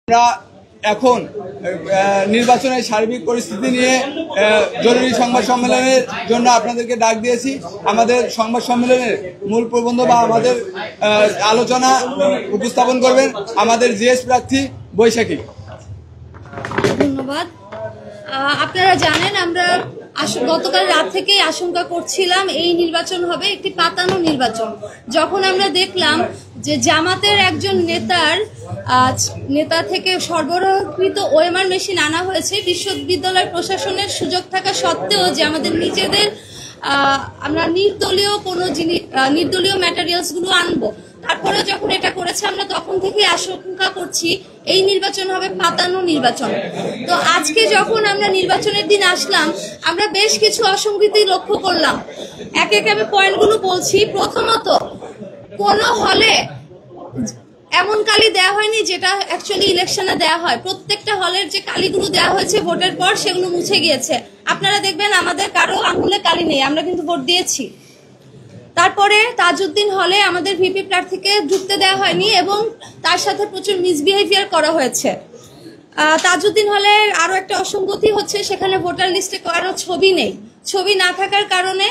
আমরা এখন নির্বাচনের সার্বিক পরিস্থিতি নিয়ে জরুরি সংবাদ সম্মেলনের জন্য আপনাদেরকে ডাক দিয়েছি। আমাদের সংবাদ সম্মেলনের মূল প্রবন্ধ বা আমাদের আলোচনা উপস্থাপন করবেন আমাদের জিএস প্রার্থী বৈশাখী। ধন্যবাদ। আপনারা জানেন আমরা গতকাল রাত থেকেই আশঙ্কা করছিলাম এই নির্বাচন হবে একটি পাতানো নির্বাচন। যখন আমরা দেখলাম যে জামাতের একজন নেতা থেকে সরবরাহকৃত ওএমআর মেশিন আনা হয়েছে, বিশ্ববিদ্যালয় প্রশাসনের সুযোগ থাকা সত্ত্বেও যে আমাদের নিজেদের আমরা নির্দলীয় ম্যাটেরিয়ালসগুলো আনবো, তারপরে যখন এটা করেছে আমরা তখন থেকেই আশঙ্কা করছি এই নির্বাচন হবে পাতানো নির্বাচন। তো আজকে যখন আমরা নির্বাচনের দিন আসলাম আমরা বেশ কিছু অসঙ্গতি লক্ষ্য করলাম। একে একে আমি পয়েন্টগুলো বলছি। প্রথমত, কোন হলে এমন কালি দেওয়া হয়নি যেটা অ্যাকচুয়ালি ইলেকশনে দেওয়া হয়। প্রত্যেকটা হলের যে কালিগুলো দেওয়া হয়েছে ভোটের পর সেগুলো মুছে গিয়েছে। আপনারা দেখবেন আমাদের কারো আঙুলে কালি নেই, আমরা কিন্তু ভোট দিয়েছি। তারপরে তাজউদ্দিন হলে আমাদের ভিপি প্রার্থীকে ঢুকতে দেওয়া হয়নি এবং তার সাথে প্রচুর মিসবিহেভিয়ার করা হয়েছে। তাজউদ্দিন হলে আরো একটা অসঙ্গতি হচ্ছে সেখানে ভোটার লিস্টে কারো ছবি নেই। ছবি না থাকার কারণে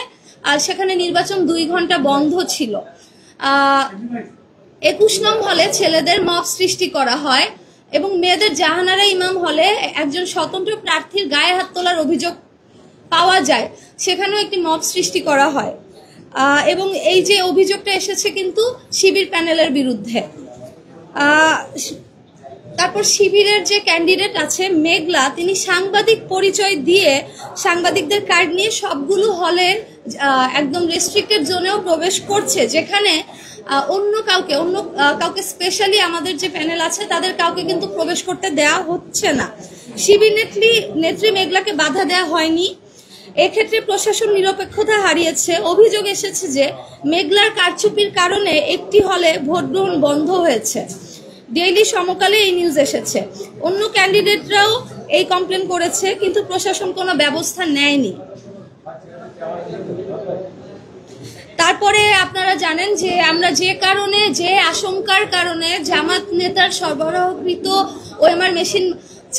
সেখানে নির্বাচন 2 ঘন্টা বন্ধ ছিল। 21 নং হলে ছেলেদের মব সৃষ্টি করা হয় এবং মেয়েদের জাহানারা ইমাম হলে একজন স্বতন্ত্র প্রার্থীর গায়ে হাত তোলার অভিযোগ পাওয়া যায়, সেখানেও একটি মব সৃষ্টি করা হয় এবং এই যে অভিযোগটা এসেছে কিন্তু শিবির প্যানেলের বিরুদ্ধে। তারপর শিবিরের যে ক্যান্ডিডেট আছে মেঘলা, তিনি সাংবাদিক পরিচয় দিয়ে সাংবাদিকদের কার্ড নিয়ে সবগুলো হলের একদম রেস্ট্রিক্টেড জোনেও প্রবেশ করছে, যেখানে অন্য কাউকে স্পেশালি আমাদের যে প্যানেল আছে তাদের কাউকে কিন্তু প্রবেশ করতে দেওয়া হচ্ছে না। শিবির নেত্রী মেঘলাকে বাধা দেওয়া হয়নি। এক্ষেত্রে প্রশাসন নিরপেক্ষতা হারিয়েছে। অভিযোগ এসেছে যে মেঘলার কারচুপির কারণে একটি হলে ভোট গ্রহণ বন্ধ হয়েছে। ডেইলি সমকালে এই নিউজ এসেছে। অন্য ক্যান্ডিডেটরাও এই কমপ্লেন করেছে কিন্তু প্রশাসন কোনো ব্যবস্থা নেয়নি। তারপরে আপনারা জানেন যে আমরা যে আশঙ্কার কারণে জামাত নেতার সরবরাহকৃত ওএমআর মেশিন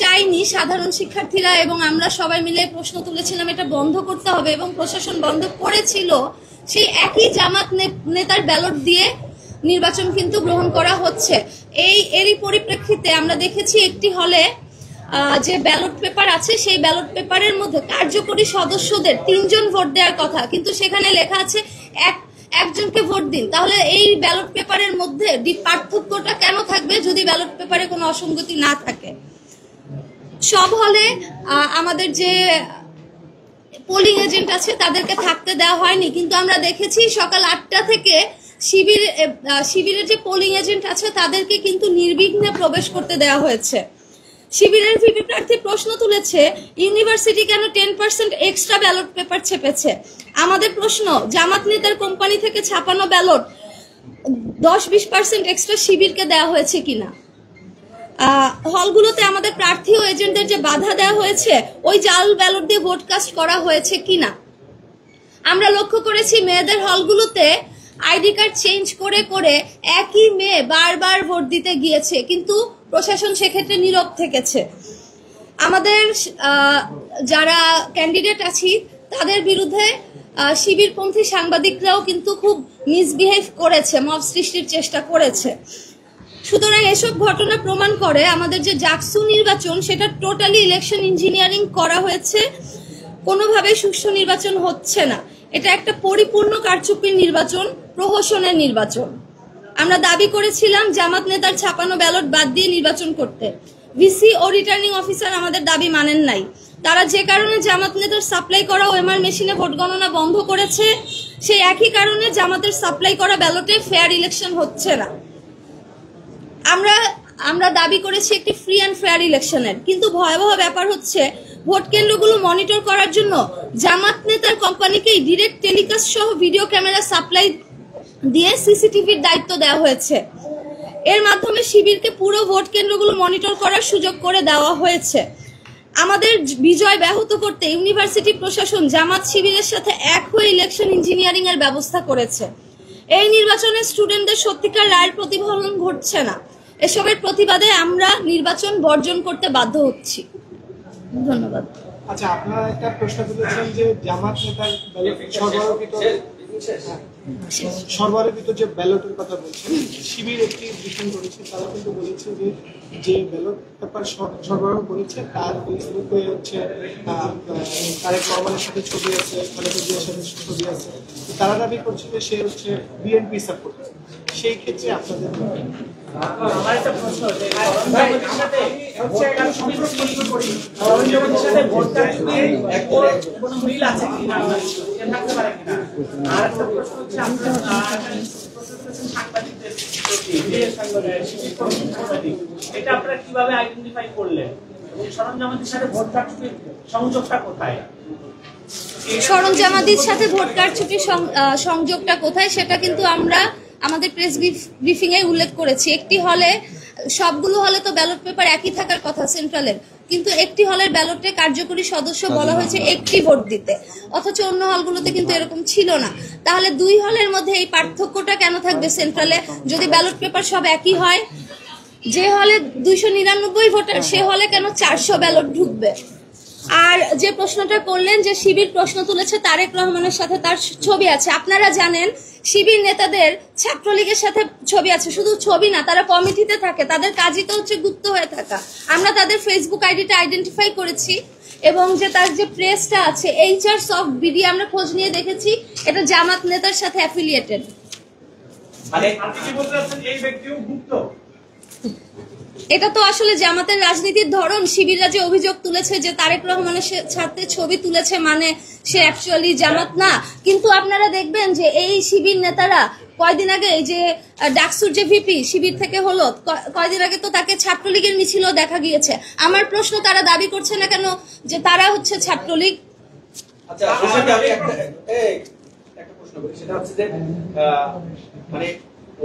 চাইনি, সাধারণ শিক্ষার্থীরা এবং আমরা সবাই মিলে প্রশ্ন তুলেছিলাম এটা বন্ধ করতে হবে এবং প্রশাসন বন্ধ করেছিল, সেই একই জামাত নেতার ব্যালট দিয়ে নির্বাচন কিন্তু গ্রহণ করা হচ্ছে। এরই পরিপ্রেক্ষিতে আমরা দেখেছি একটি হলে যে ব্যালট পেপার আছে সেই ব্যালট পেপারের মধ্যে কার্যকরী সদস্যদের 3 জন ভোট দেওয়ার কথা, কিন্তু সেখানে লেখা আছে একজনকে ভোট দিন। তাহলে এই ব্যালট পেপারের মধ্যে পার্থক্যটা কেন থাকবে যদি ব্যালট পেপারে কোনো অসঙ্গতি না থাকে? সব হলে আমাদের যে পোলিং এজেন্ট আছে তাদেরকে থাকতে দেওয়া হয়নি, কিন্তু আমরা দেখেছি সকাল 8টা থেকে শিবিরের যে পোলিং এজেন্ট আছে তাদেরকে কিন্তু নির্বিঘ্নে প্রবেশ করতে দেওয়া হয়েছে। শিবিরের ভিপি প্রার্থী প্রশ্ন তুলেছে ইউনিভার্সিটি কেন 10% এক্সট্রা ব্যালট পেপার ছেপেছে। আমাদের প্রশ্ন, জামাত নেতার কোম্পানি থেকে ছাপানো ব্যালট 10-20% এক্সট্রা শিবিরকে দেওয়া হয়েছে কিনা। হলগুলোতে আমাদের প্রার্থী ও এজেন্টদের যে বাধা দেওয়া হয়েছে ওই জাল ব্যালট দিয়ে ভোট কাস্ট করা হয়েছে কিনা। আমরা লক্ষ্য করেছি মেয়েদের হলগুলোতে আইডি কার্ড চেঞ্জ করে করে একই মেয়ে বারবার ভোট দিতে গিয়েছে, কিন্তু প্রশাসন সেক্ষেত্রে নীরব থেকেছে। আমাদের যারা ক্যান্ডিডেট আছি তাদের বিরুদ্ধে শিবিরপন্থী সাংবাদিকরাও কিন্তু খুব মিসবিহেভ করেছে, মব সৃষ্টির চেষ্টা করেছে। সুতরাং এসব ঘটনা প্রমাণ করে আমাদের যে জাকসু নির্বাচন সেটা টোটালি ইলেকশন ইঞ্জিনিয়ারিং করা হয়েছে, কোনোভাবে সুষ্ঠু নির্বাচন হচ্ছে না। এটা একটা পরিপূর্ণ কারচুপির নির্বাচন, প্রহসনের নির্বাচন। আমরা দাবি করেছিলাম জামাত নেতার ছাপানো ব্যালট বাদ দিয়ে নির্বাচন করতে। ভিসি ও রিটার্নিং অফিসার আমাদের দাবি মানেন নাই। তারা যে কারণে জামাত নেতার সাপ্লাই করা ওএমআর মেশিনে ভোট গণনা বন্ধ করেছে, সেই একই কারণে জামাতের সাপ্লাই করা ব্যালটে ফেয়ার ইলেকশন হচ্ছে না। আমরা দাবি করেছি একটি ফ্রি অ্যান্ড ফেয়ার ইলেকশনের, কিন্তু ভয়াবহ ব্যাপার হচ্ছে ভোট কেন্দ্রগুলো মনিটর করার জন্য জামাত নেতার কোম্পানিকেই ডিরেক্ট টেলিকাস্ট সহ ভিডিও ক্যামেরা সাপ্লাই দিয়ে সিসিটিভির দায়িত্ব দেওয়া হয়েছে। এর মাধ্যমে শিবিরকে পুরো ভোট কেন্দ্রগুলো মনিটর করার সুযোগ করে দেওয়া হয়েছে। আমাদের বিজয় ব্যাহত করতে ইউনিভার্সিটি প্রশাসন জামাত শিবিরের সাথে এক হয়ে ইলেকশন ইঞ্জিনিয়ারিং এর ব্যবস্থা করেছে। এই নির্বাচনে স্টুডেন্টদের সত্যিকার রায়ের প্রতিফলন ঘটছে না। এসবের প্রতিবাদে আমরা নির্বাচন বর্জন করতে বাধ্য হচ্ছি। ধন্যবাদ। আচ্ছা, আপনারা একটা প্রশ্ন তুলেছেন যে জামাত নেতার সরবরাহিত যে ব্যালটের কথা বলছেন, শিবির একটি ব্রিফিং করেছে, তারা কিন্তু বলেছে যে ব্যালট পেপার সরবরাহ করেছে তার ফেসবুকে হচ্ছে তারেক রহমানের সাথে ছবি আছে, খালেদা জিয়ার সাথে ছবি আছে। তারা দাবি করছে যে সে হচ্ছে বিএনপি সাপোর্ট। সেই ক্ষেত্রে আপনাদের আমার একটা প্রশ্ন যে সরঞ্জামাদির সাথে হচ্ছে একটা সম্পর্ক করি, সরঞ্জামাদির সাথে ভোটটা কোনো মিল আছে কিনা, থাকতে পারে কিনা। আর একটা প্রশ্ন হচ্ছে আপনার সাংবাদিকদের এটা আপনারা কিভাবে আইডেন্টিফাই করলেন এবং সরঞ্জামাদির সাথে ভোট কারচুপির সংযোগটা কোথায়? সরঞ্জামাদির সাথে ভোট কারচুপির সংযোগটা কোথায় সেটা কিন্তু আমরা আমাদের প্রেস ব্রিফিং এ উল্লেখ করেছি। একটি হলে, সবগুলো হলে তো ব্যালট পেপার একই থাকার কথা সেন্ট্রালের, কিন্তু একটি হলের ব্যালটে কার্যকরী সদস্য বলা হয়েছে একটি ভোট দিতে, অথচ অন্য হলগুলোতে কিন্তু এরকম ছিল না। তাহলে দুই হলের মধ্যে এই পার্থক্যটা কেন থাকবে সেন্ট্রালে, যদি ব্যালট পেপার সব একই হয়? যে হলে 299 ভোটার সে হলে কেন 400 ব্যালট ঢুকবে? আর যে প্রশ্নটা করলেন যে শিবির প্রশ্ন তুলেছে তারেক রহমানের সাথে তার ছবি আছে, আপনারা জানেন শিবির নেতাদের ছাত্রলীগের সাথে ছবি আছে, শুধু ছবি না, তারা কমিটিতে থাকে, তাদের কাজই তো হচ্ছে গুপ্ত হয়ে থাকা। আমরা তাদের ফেসবুক আইডিটা আইডেন্টিফাই করেছি এবং যে তার যে প্রেসটা আছে HR সফট বিডি আমরা খোঁজ নিয়ে দেখেছি, এটা জামাত নেতার সাথে অ্যাফিলিয়েটেড। মানে আপনি কি বলতে চাচ্ছেন এই ব্যক্তিও গুপ্ত? এটা তো আসলে জামাতের রাজনীতির ধরন। শিবিররা যে অভিযোগ তুলেছে যে তারেক রহমানের সাথে ছবি তুলেছে মানে সে অ্যাকচুয়ালি জামাত না, কিন্তু আপনারা দেখবেন যে এই শিবির নেতারা কয়দিন আগে এই যে ডাকসুর যে ভিপি শিবির থেকে হলো, কয়দিন আগে তো তাকে ছাত্রলীগের মিছিলও দেখা গিয়েছে। আমার প্রশ্ন, তারা দাবি করছে না কেন যে তারা হচ্ছে ছাত্রলীগ? আচ্ছা, আমি একটা প্রশ্ন করি, সেটা হচ্ছে যে মানে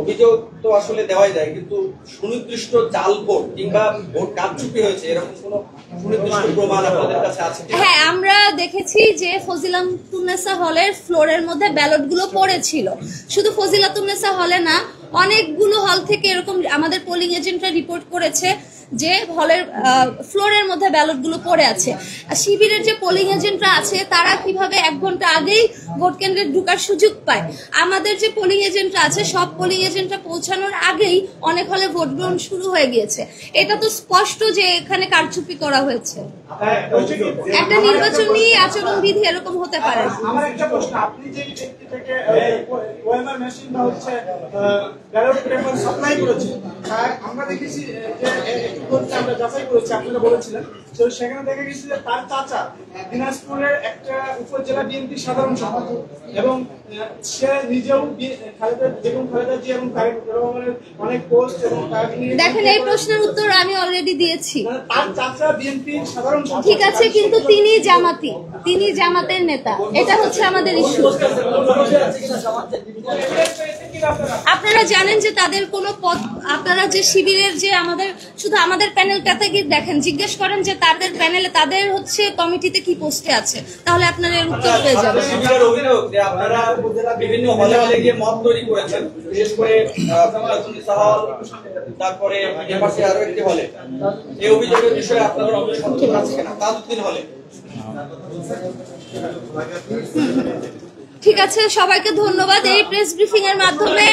অভিযোগ তো আসলে দেওয়াই যায়, কিন্তু সুনির্দিষ্ট জাল ভোট কিংবা ভোট কারচুপি হয়েছে এরকম কোনো সুনির্দিষ্ট প্রমাণ আপনাদের কাছে আছে? হ্যাঁ, আমরা দেখেছি যে ফজিলাতুন্নেসা হলের ফ্লোরের মধ্যে ব্যালট গুলো পড়েছিল। শুধু ফজিলাতুন্নেসা হলে না, অনেকগুলো হল থেকে এরকম আমাদের পোলিং এজেন্টরা রিপোর্ট করেছে যে হলের ফ্লোরের মধ্যে ব্যালট গুলো পড়ে আছে। শিবিরের যে পোলিং এজেন্টরা আছে তারা কিভাবে 1 ঘন্টা আগেই ভোট কেন্দ্রে ঢোকার সুযোগ পায়? আমাদের যে পোলিং এজেন্টরা আছে সব পোলিং এজেন্টরা পৌঁছানোর আগেই অনেক হলে ভোট গ্রহণ শুরু হয়ে গিয়েছে। এটা তো স্পষ্ট যে এখানে কারচুপি করা হয়েছে। একটা নির্বাচনী আচরণবিধি এরকম হতে পারে না। আমার একটা প্রশ্ন, আপনি যে ব্যক্তি থেকে ওএমআর মেশিন বা হচ্ছে ব্যালট পেপার সাপ্লাই করেছেন, আমরা দেখেছি যে আমরা যাচাই করেছি, আপনারা বলেছিলেন, তো সেখানে দেখা গেছে যে তার চাচা দিনাজপুরের একটা উপজেলা বিএনপি সাধারণ সম্পাদক এবং সে নিজেও খালেদা জিয়া এবং তারেক রহমানের অনেক পোস্ট এবং দেখেন, এই প্রশ্নের উত্তর আমি অলরেডি দিয়েছি। তার চাচা বিএনপি সাধারণ সম্পাদক, ঠিক আছে, কিন্তু তিনি জামাতি, তিনি জামাতের নেতা, এটা হচ্ছে আমাদের ইস্যু। আপনারা জানেন যে তাদের কোনো পদ, আপনারা যে শিবিরের যে আমাদের শুধু আমাদের প্যানেলটাতে গিয়ে দেখেন, জিজ্ঞেস করেন যে তাদের প্যানেলে তাদের হচ্ছে কমিটিতে কি পোস্টে আছে, তাহলে আপনারা এর উত্তর পেয়ে যাবেন। শিবিরের অভিযোগ যে আপনারা বিভিন্ন হলে হলে গিয়ে মত তৈরি করেছেন, বিশেষ করে হল, তারপরে পাশে আরো একটি হলে। এই অভিযোগের বিষয়ে আপনাদের সত্য আছে কিনা? তাজউদ্দিন হলে। ঠিক আছে, সবাইকে ধন্যবাদ। এই প্রেস ব্রিফিং এর মাধ্যমে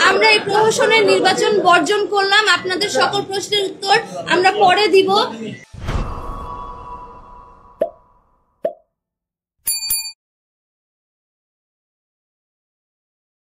আমরা এই প্রহসনের নির্বাচন বর্জন করলাম। আপনাদের সকল প্রশ্নের উত্তর আমরা পরে দিব।